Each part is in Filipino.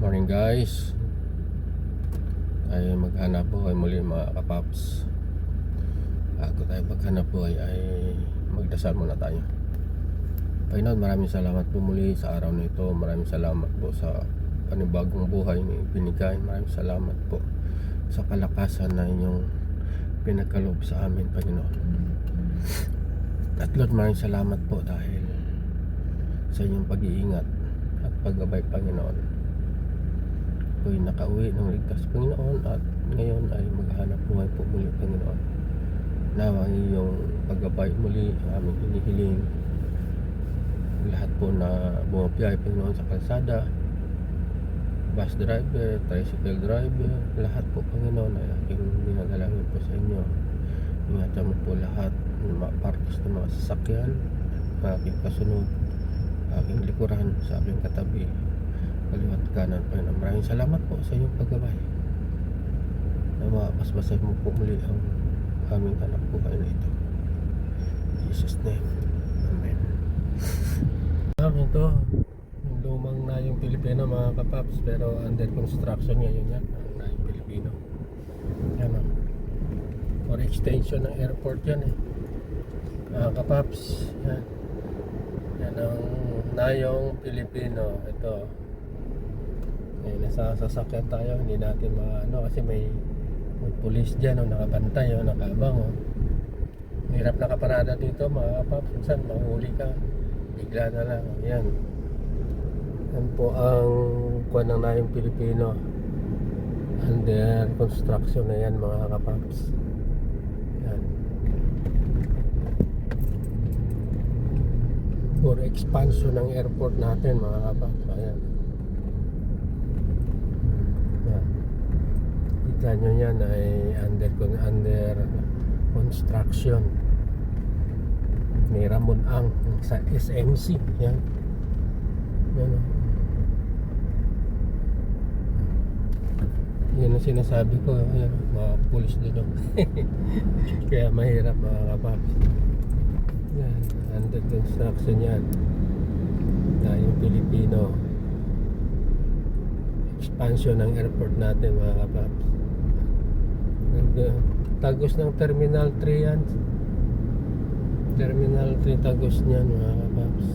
Morning guys, ay maghanap buhay muli mga kapaps. Bago tayo maghanap buhay ay magdasal muna tayo. Panginoon, maraming salamat po muli sa araw nito. Maraming salamat po sa panibagong buhay na binigay. Maraming salamat po sa kalakasan na inyong pinagkaloob sa amin, Panginoon. At Lord, maraming salamat po dahil sa inyong pag-iingat at paggabay, Panginoon. Ako'y nakauwi ng ligtas, Panginoon, at ngayon ay maghanap buhay po muli, Panginoon. Nawa ang iyong paggabay muli aming hinihiling. Lahat po na bumabiyay, Panginoon, sa kalsada, bus driver, tricycle driver, lahat po, Panginoon, ay aking dinadalangin po sa inyo. Ingatan mo po lahat ng mga parties ng mga sasakyan, aking kasunod, aking likuran, sa aking katabi, kaliwat kanan, Panginoon. Maraming salamat po sa iyong paggabay. Na mapaspasan mo po muli ang aming anak buhay na ito. In Jesus' name, Amen. Ito, yung lumang na yung Pilipino, mga kapaps, pero under construction ngayon yan, ang na yung Pilipino. Yan o, for extension ng airport yan mga kapaps. Yan, yan ang Nayong Pilipino. Ito, nasa sasakyan tayo, hindi natin kasi may pulis dyan, nakabantay, nakabang. Hirap nakaparada dito, mga kapaps. Minsan mahuli ka, bigla na lang. Yan po ang kuwan ng Nayong Pilipino, under construction na yan, mga kapaps. Yan, for expansion ng airport natin, mga kapaps. Ayan, kita nyo yan ay under construction ni Ramon Ang sa SMC. Yan, yan ang sinasabi ko. Yan, mga pulis dito. Kaya mahirap, mga kapaps. Yan, under construction yan. Tayong Pilipino, expansion ng airport natin, mga kapaps. Tagos ng Terminal 3 yan. Terminal 3 tagos niyan, mga kapaps.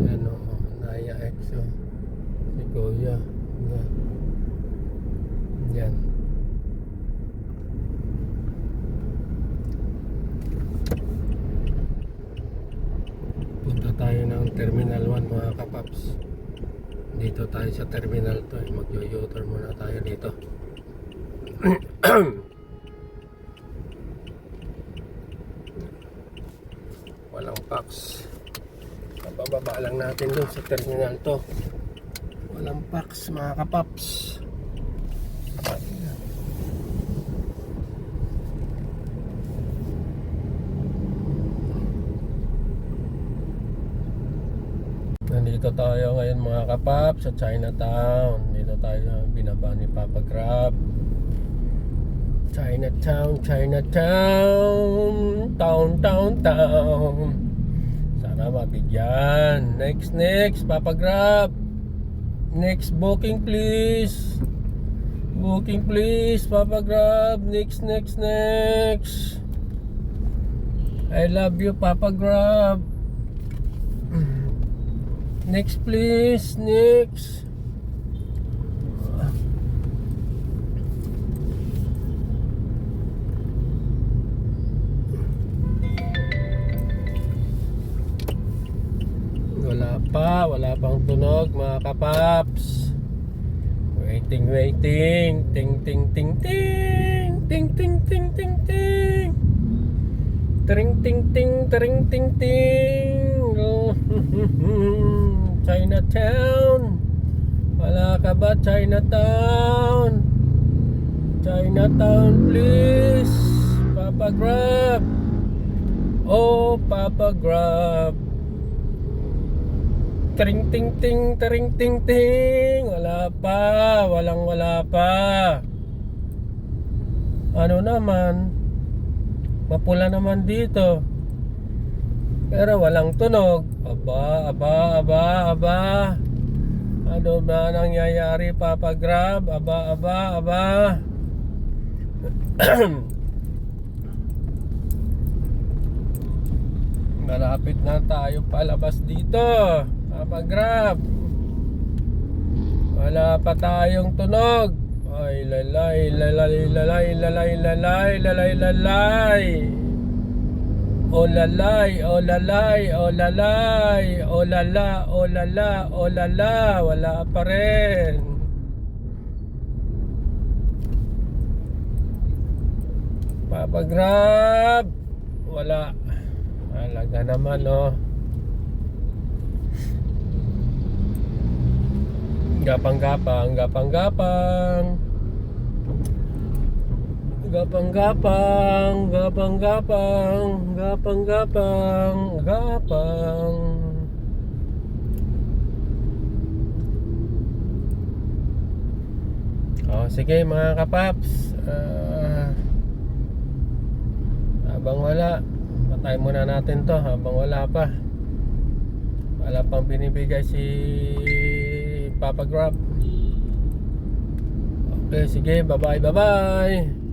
Yan o, Naya Exo, si Kuya. Yan. Punta tayo ng Terminal 1, mga kapaps. Dito tayo sa Terminal 2. Mag-u-turn muna tayo dito. Walang packs. Bababa lang natin doon sa Terminal 2. Walang packs, mga kapaps. Nandito tayo ngayon, mga kapaps, sa Chinatown. Dito tayo binaba ni Papa Grab. Chinatown, Chinatown, town. Sana mabigyan. Next, Papa Grab. Next booking please. Booking please, Papa Grab. Next. I love you, Papa Grab. Next please, next. Wala pang tunog, mga kapaps. Waiting. Ting. Chinatown. Wala ka ba, Chinatown? Chinatown please, Papa Grab. Oh, Papa Grab. Ting. Wala pa. Ano naman, mapula naman dito. Pero walang tunog. Aba. Ano ba nangyayari, Papa Grab? Aba. Malapit na tayo palabas dito, Papa Grab. Wala pa tayong tunog. Ay lalay. O lala, wala pa rin. Papa Grab, wala. Alaga naman, oh. Gapang-gapang. Oh, sige mga kapaps. Habang wala, patay muna natin to habang wala pa. Wala pang binibigay si Papa Grab. Okay, sige, bye bye.